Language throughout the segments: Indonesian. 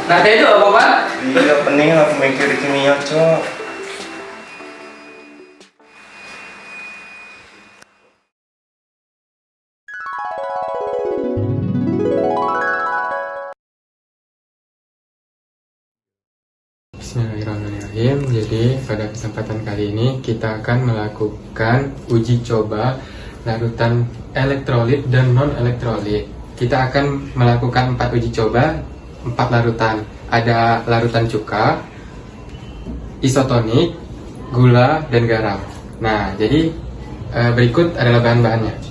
Nah, itu apa, Pak? Iya, pening aku mikir kimia, Cok. Bismillahirrahmanirrahim. Jadi pada kesempatan kali ini kita akan melakukan uji coba larutan elektrolit dan non elektrolit. Kita akan melakukan 4 uji coba, 4 larutan. Ada larutan cuka, isotonik, gula, dan garam. Nah, jadi berikut adalah bahan-bahannya.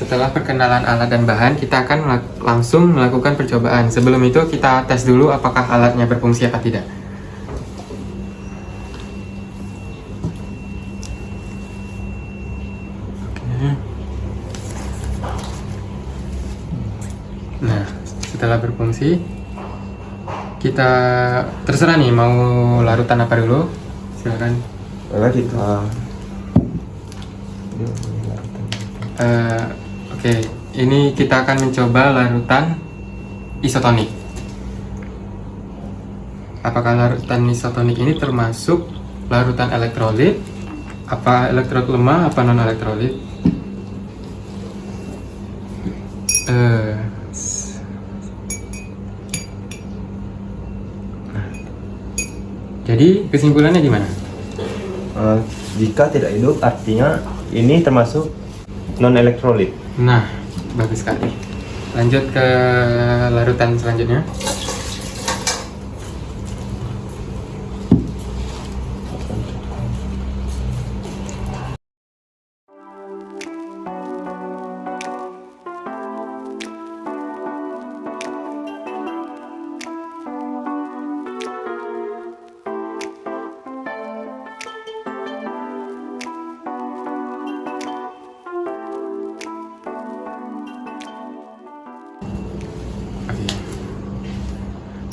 Setelah perkenalan alat dan bahan, kita akan langsung melakukan percobaan. Sebelum itu, kita tes dulu apakah alatnya berfungsi atau tidak. Oke. Nah, setelah berfungsi, kita terserah nih mau larutan apa dulu. Silakan. kita Oke, ini kita akan mencoba larutan isotonik. Apakah larutan isotonik ini termasuk larutan elektrolit? Apa elektrolit lemah? Apa non elektrolit? Jadi kesimpulannya gimana? jika tidak hidup artinya ini termasuk non elektrolit. Nah, bagus sekali. Lanjut ke larutan selanjutnya.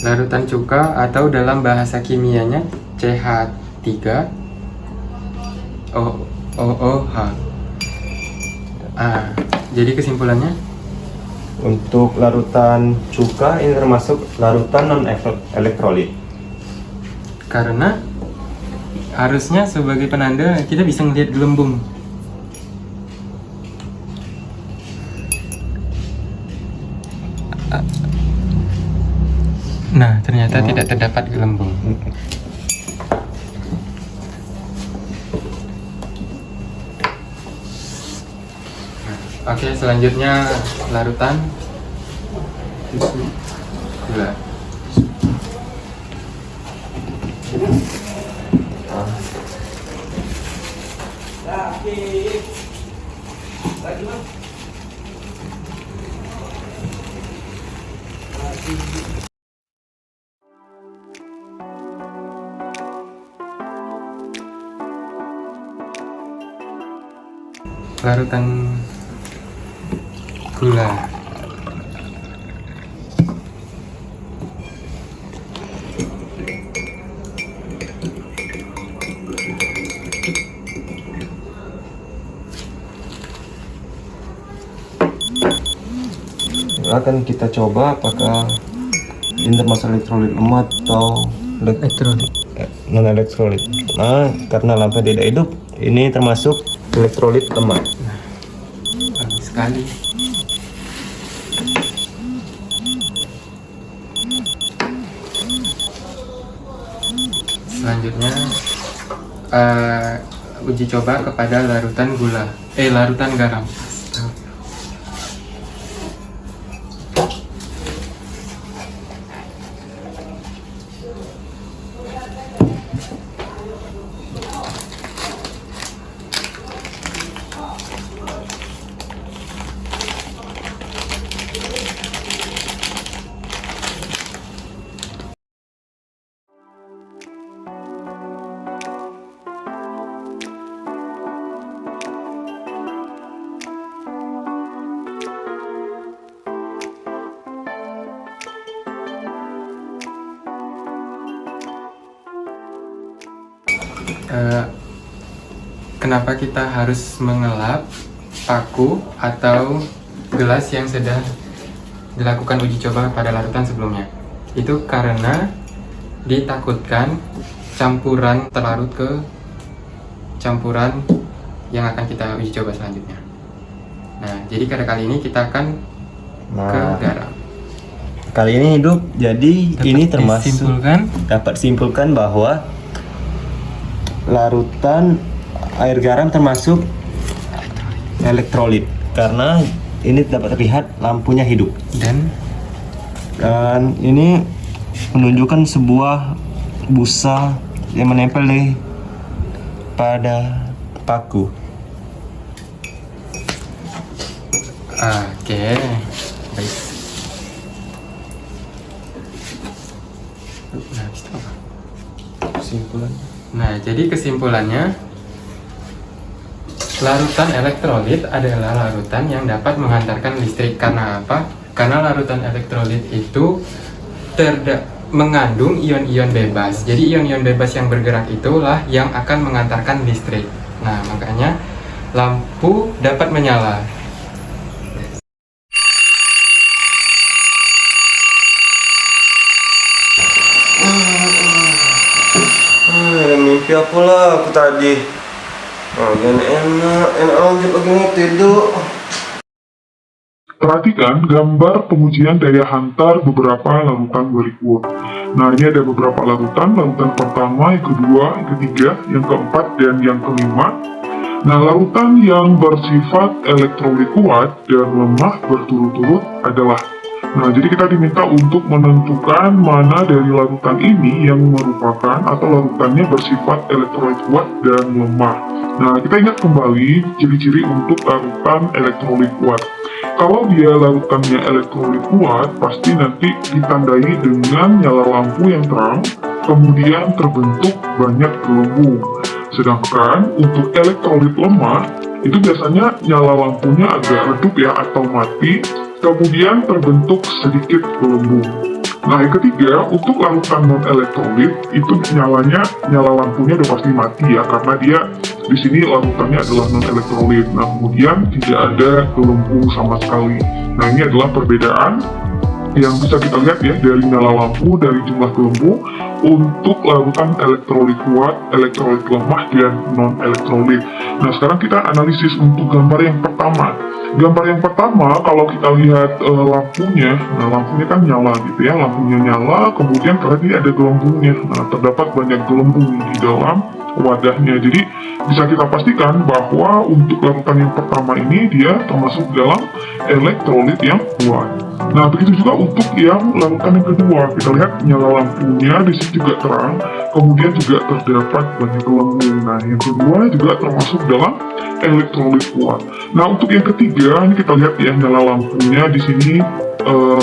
Larutan cuka atau dalam bahasa kimianya CH3OOH. Jadi kesimpulannya, Untuk larutan cuka ini termasuk larutan non elektrolit. karena harusnya sebagai penanda kita bisa melihat gelembung. Nah, ternyata tidak terdapat gelembung. Oke, selanjutnya larutan gula. Larutan gula. Akan kita coba apakah ini termasuk elektrolit lemah atau Elektrolit. non elektrolit. Nah, karena lampu tidak hidup, ini termasuk elektrolit lemah. Bagus sekali. Selanjutnya uji coba kepada larutan gula, larutan garam. kenapa kita harus mengelap paku atau gelas yang sudah dilakukan uji coba pada larutan sebelumnya? Itu karena ditakutkan campuran terlarut ke campuran yang akan kita uji coba selanjutnya. Nah, jadi pada kali ini kita akan ke garam. Kali ini hidup, jadi ini termasuk dapat simpulkan bahwa larutan air garam termasuk elektrolit karena ini dapat terlihat lampunya hidup dan ini menunjukkan sebuah busa yang menempel pada paku. Oke, baik. Nah, Kesimpulan. Nah, jadi kesimpulannya, larutan elektrolit adalah larutan yang dapat menghantarkan listrik. Karena apa? Karena larutan elektrolit itu mengandung ion-ion bebas. Jadi ion-ion bebas yang bergerak itulah yang akan mengantarkan listrik. Nah, makanya lampu dapat menyala. Mimpi apa lah aku tadi. Enak aja begini tidur. Perhatikan gambar pengujian daya hantar beberapa larutan berikut. Nah, ini ada beberapa larutan pertama, yang kedua, yang ketiga, yang keempat, dan yang kelima. Nah, larutan yang bersifat elektrolit kuat dan lemah berturut-turut adalah. Nah, jadi kita diminta untuk menentukan mana dari larutan ini yang merupakan atau larutannya bersifat elektrolit kuat dan lemah. Nah, kita ingat kembali ciri-ciri untuk larutan elektrolit kuat. Kalau dia larutannya elektrolit kuat, pasti nanti ditandai dengan nyala lampu yang terang, kemudian terbentuk banyak gelembung. Sedangkan untuk elektrolit lemah, itu biasanya nyala lampunya agak redup ya atau mati, kemudian terbentuk sedikit gelembung. Nah, yang ketiga, untuk larutan non-elektrolit, itu nyala lampunya udah pasti mati ya, karena dia di sini larutannya adalah non-elektrolit. Nah, kemudian tidak ada gelembung sama sekali. Nah, ini adalah perbedaan yang bisa kita lihat ya dari nyala lampu, dari jumlah gelembung untuk larutan elektrolit kuat, elektrolit lemah, dan non-elektrolit. Nah, sekarang kita analisis untuk gambar yang pertama. Gambar yang pertama, kalau kita lihat lampunya, nah lampunya kan nyala gitu ya, lampunya nyala, kemudian karena dia ada gelembungnya, nah terdapat banyak gelembung di dalam wadahnya. Jadi bisa kita pastikan bahwa untuk larutan yang pertama ini dia termasuk dalam elektrolit yang kuat. Nah, begitu juga untuk yang larutan yang kedua, kita lihat nyala lampunya di sini juga terang, kemudian juga terdapat banyak gelembung. Nah, yang kedua juga termasuk dalam elektrolit kuat. Nah, untuk yang ketiga ini kita lihat ya nyala lampunya di sini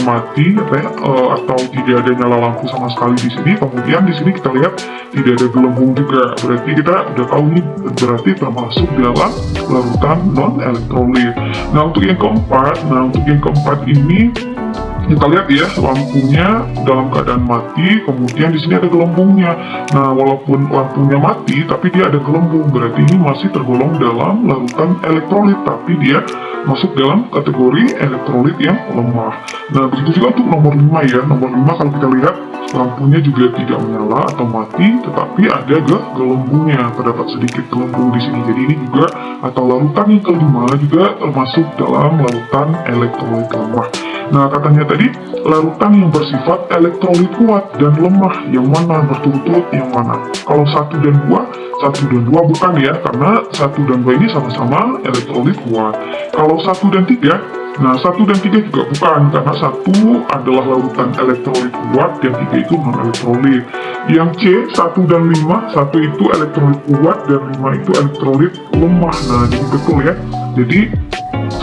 mati atau tidak ada nyala lampu sama sekali di sini. Kemudian di sini kita lihat tidak ada gelembung juga. Berarti kita udah tahu nih berarti termasuk dalam larutan non elektrolit. Nah, untuk yang keempat ini kita lihat ya lampunya dalam keadaan mati, kemudian di sini ada gelembungnya. Nah, walaupun lampunya mati tapi dia ada gelembung, berarti ini masih tergolong dalam larutan elektrolit, tapi dia masuk dalam kategori elektrolit yang lemah. Nah, begitu juga untuk nomor 5 ya. Nomor 5 kalau kita lihat lampunya juga tidak menyala atau mati, tetapi ada gelembungnya, terdapat sedikit gelembung di sini. Jadi ini juga atau larutan yang kelima juga termasuk dalam larutan elektrolit lemah. Nah, katanya tadi larutan yang bersifat elektrolit kuat dan lemah yang mana berturut-turut yang mana? Kalau 1 dan 2 bukan ya, karena 1 dan 2 ini sama-sama elektrolit kuat. Kalau 1 dan 3, nah 1 dan 3 juga bukan, karena 1 adalah larutan elektrolit kuat dan 3 itu non-elektrolit. Yang C, 1 dan 5, 1 itu elektrolit kuat dan 5 itu elektrolit lemah. Nah, jadi betul ya. Jadi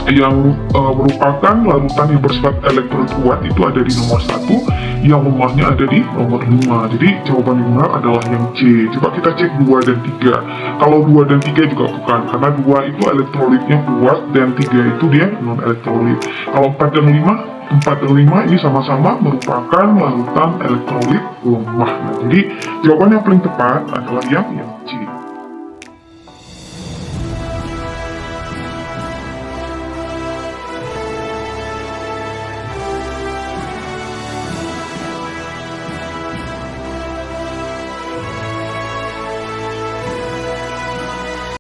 yang merupakan larutan yang bersifat elektrolit kuat itu ada di nomor 1, yang lemahnya ada di nomor 5. Jadi jawaban yang benar adalah yang C. Coba kita cek 2 dan 3. Kalau 2 dan 3 juga bukan, karena 2 itu elektrolitnya kuat dan 3 itu dia non elektrolit. Kalau 4 dan 5 ini sama-sama merupakan larutan elektrolit lemah. Nah, jadi jawaban yang paling tepat adalah yang C.